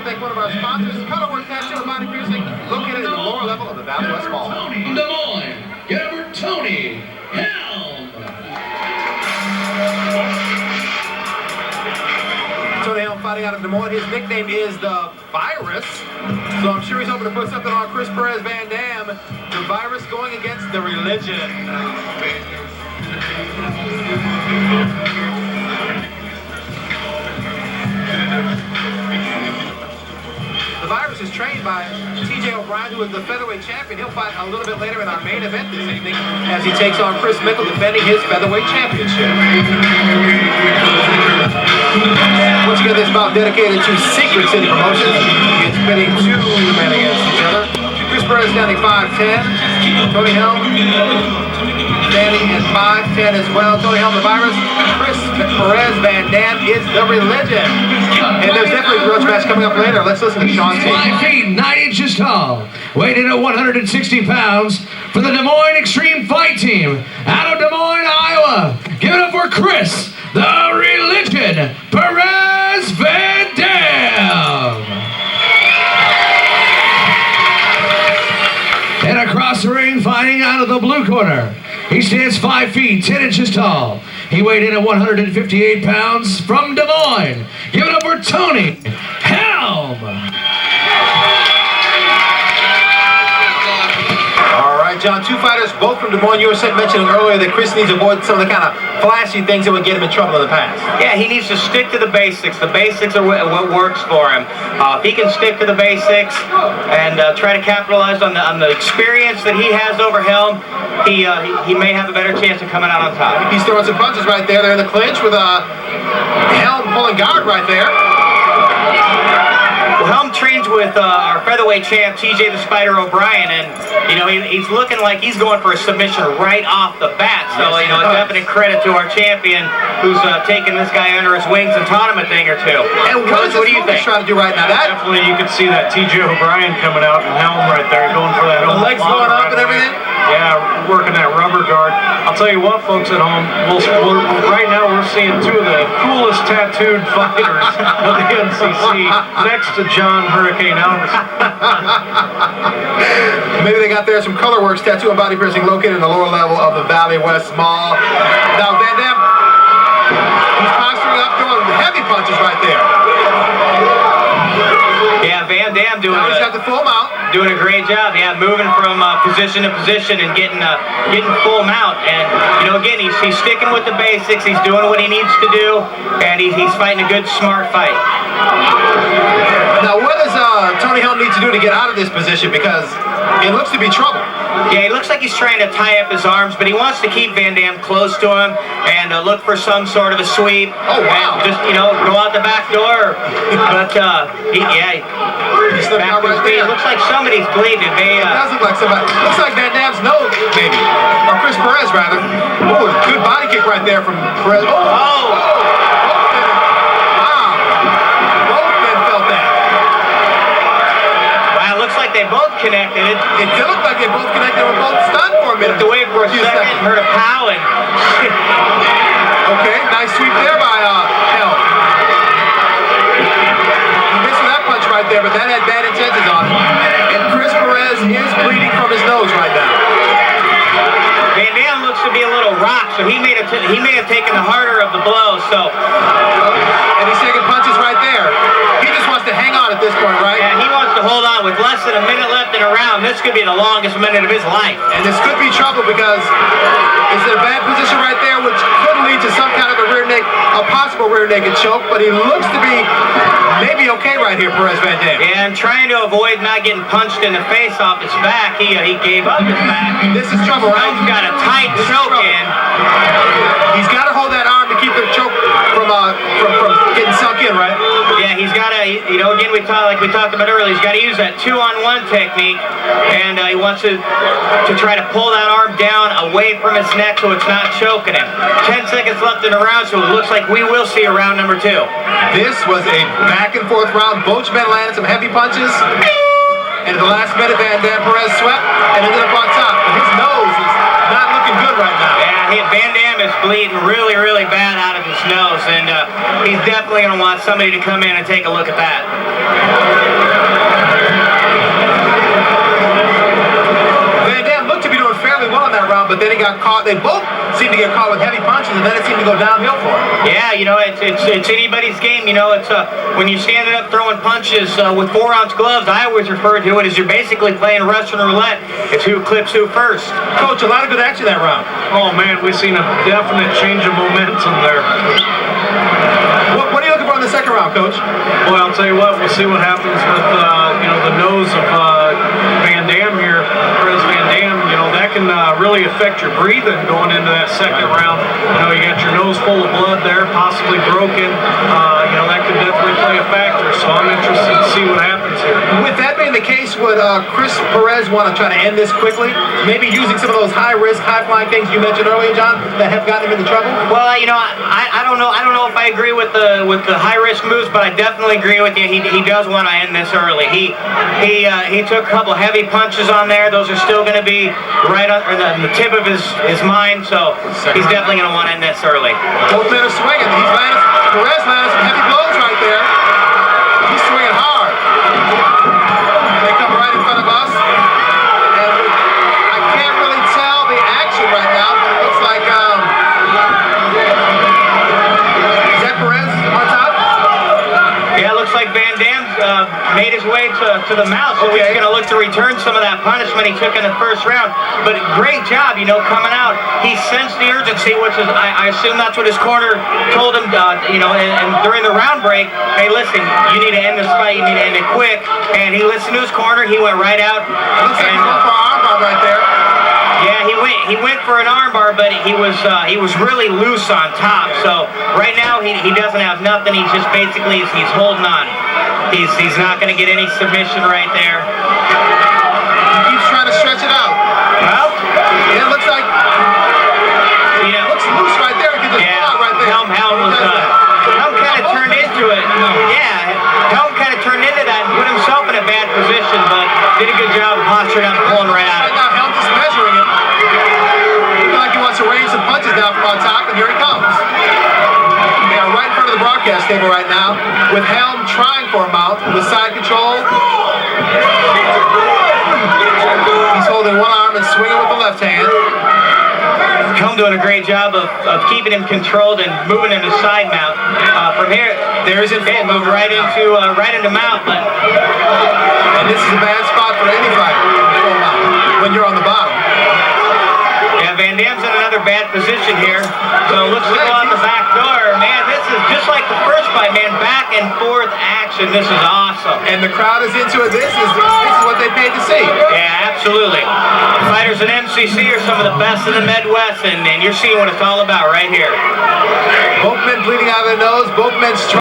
thank one of our sponsors, Colorwork Tattoo and Body Piercing, located in the lower level of the Valley West Mall. Des Moines, get over Tony Helm. Tony Helm fighting out of Des Moines. His nickname is the Virus. So I'm sure he's hoping to put something on Chris Perez Van Dam. The Virus going against the Religion. The Virus is trained by TJ O'Brien, who is the featherweight champion. He'll fight a little bit later in our main event this evening as he takes on Chris Mickle, defending his featherweight championship. Once again, this bout dedicated to Secret City Promotions. It's pitting two men against each other. Chris Perez standing 5'10". Tony Helm standing at 5'10" as well. Tony Helm, the Virus. Chris Perez Van Dam is the Religion. And there's definitely a grudge match coming up later. Let's listen to Sean T. 5 feet, 9 inches tall, weighed in at 160 pounds for the Des Moines Extreme Fight Team out of Des Moines, Iowa. Give it up for Chris, the Religion, Perez Van Dam. And across the ring, fighting out of the blue corner, he stands 5 feet, 10 inches tall. He weighed in at 158 pounds from Des Moines. Give it up for Tony Helm. All right, John, two fighters, both from Des Moines. You were mentioning earlier that Chris needs to avoid some of the kind of flashy things that would get him in trouble in the past. Yeah, he needs to stick to the basics. The basics are what works for him. If he can stick to the basics and try to capitalize on the experience that he has over Helm, he may have a better chance of coming out on top. He's throwing some punches right there. They're in the clinch with Helm pulling guard right there. Well, Helm trains with our featherweight champ, TJ the Spider O'Brien, and you know he's looking like he's going for a submission right off the bat. So yes, you know, a definite credit to our champion who's taking this guy under his wings and taught him a thing or two. And what do you think? Trying to do right now? That definitely, you can see that TJ O'Brien coming out and Helm right there, going for that. The legs going up and everything. Yeah, working that rubber guard. I'll tell you what, folks at home, right now we're seeing two of the coolest tattooed fighters of the NCC, next to John Hurricane Alves. Maybe they got there some Colorworks tattoo and body piercing located in the lower level of the Valley West Mall. Now Van Dam, he's posturing up, doing heavy punches right there. Yeah, Van Dam doing. Now he's got the full mount. Doing a great job, yeah, moving from position to position and getting full mount. And you know, again, he's sticking with the basics. He's doing what he needs to do, and he's fighting a good, smart fight. Now, what does Tony Helm need to do to get out of this position? Because it looks to be trouble. Yeah, he looks like he's trying to tie up his arms, but he wants to keep Van Dam close to him and look for some sort of a sweep. Oh, wow. And just, you know, go out the back door. But, he's slipping out right there. It looks like somebody's bleeding. It does look like somebody. Looks like Van Dam's nose, maybe. Or Chris Perez, rather. Oh, good body kick right there from Perez. They both connected. It did look like they both connected. They were both stunned for a minute. Looked away for a second, heard a pow, and okay, nice sweep there by Helm. He missed with that punch right there, but that had bad intentions on it. And Chris Perez is bleeding from his nose right now. Van Dam looks to be a little rocked, so he may have taken the harder of the blow. So, and he's taking punches right there. He just wants to hang on at this point, right? Yeah, he wants to hold on with less than a minute left in a round. This could be the longest minute of his life. And this could be trouble because it's in a bad position right there, which could lead to some kind of a possible rear naked choke. But he looks to be maybe okay right here, Perez Van Dam. Yeah, and trying to avoid not getting punched in the face off his back, he gave up his back. This is trouble, right? He's got a tight choke in. He's got to hold that arm to keep the choke from getting sunk in, right? Yeah, he's got to, you know, again, like we talked about earlier, he's got to use that 2-on-1 technique, and he wants to try to pull that arm down away from his neck so it's not choking him. 10 seconds left in the round, so it looks like we will see a round number 2. This was a back-and-forth round. Both men landed some heavy punches, and at the last minute, Van Dam Perez swept and ended up on top. But his nose is not looking good right now. Yeah, Van Dam is bleeding really, really bad out of his nose, and he's definitely going to want somebody to come in and take a look at that. but then he got caught. They both seemed to get caught with heavy punches, and then it seemed to go downhill for him. Yeah, you know, it's anybody's game. You know, it's when you're standing up throwing punches with 4-ounce gloves, I always refer to it as you're basically playing Russian roulette. It's who clips who first. Coach, a lot of good action that round. Oh man, we've seen a definite change of momentum there. What are you looking for in the second round, Coach? Well, I'll tell you what, we'll see what happens with you know, the nose of Van Dam here, Perez Van Dam. You know, that can really affect your breathing going into that second round. You know, you got your nose full of blood there, possibly broken. You know, that could definitely play a factor. So I'm interested to see what happens here. With that being the case, would Chris Perez want to try to end this quickly? Maybe using some of those high-risk, high-flying things you mentioned earlier, John, that have gotten him into trouble? Well, you know, I don't know. I don't know if I agree with the high-risk moves, but I definitely agree with you. He does want to end this early. He took a couple heavy punches on there. Those are still going to be right on the tip of his mind. So he's definitely going to want to end this early. Both men are swinging. Perez landed some heavy blows right there. He's swinging hard. They come right in front of us. And I can't really tell the action right now, but it looks like, is that Perez on top? Yeah, it looks like Van Dam made his way to the mouth, so he's going to look to return some of that punishment he took in the first round. But great job, you know, coming out. He sensed the urgency, which is, I assume that's what his corner told him, you know, and during the round break, hey, listen, you need to end this fight, you need to end it quick. And he listened to his corner, he went right out. Looks like he's going for an armbar right there. Yeah, he went for an armbar, but he was really loose on top. So right now he doesn't have nothing. He's just basically he's holding on. He's not going to get any submission right there. He keeps trying to stretch it out. Well, yeah, it looks like you know, looks loose right there. He can just pull out right there. Helm kind of turned into it. Yeah, Helm kind of turned into that and put himself in a bad position, but did a good job of posturing up and pulling right out. Right now, Helm just measuring him. Looking like he wants to rain some punches down from on top, and here he comes. They are right in front of the broadcast table right now, with Helm trying for a mount with side control. He's holding one arm and swinging with the left hand. Helm doing a great job of keeping him controlled and moving him to side mount. From here, There is a it moved right into mount, but and this is a bad spot for any fighter when you're on the bottom. yeah, Van Dam's in another bad position here. So looks to go out the back door. Man, this is just like the first fight, man. Back and forth action. This is awesome. And the crowd is into it. This is what they paid to see. Yeah, absolutely. Fighters in MCC are some of the best in the Midwest, and you're seeing what it's all about right here. Both men bleeding out of their nose. Both men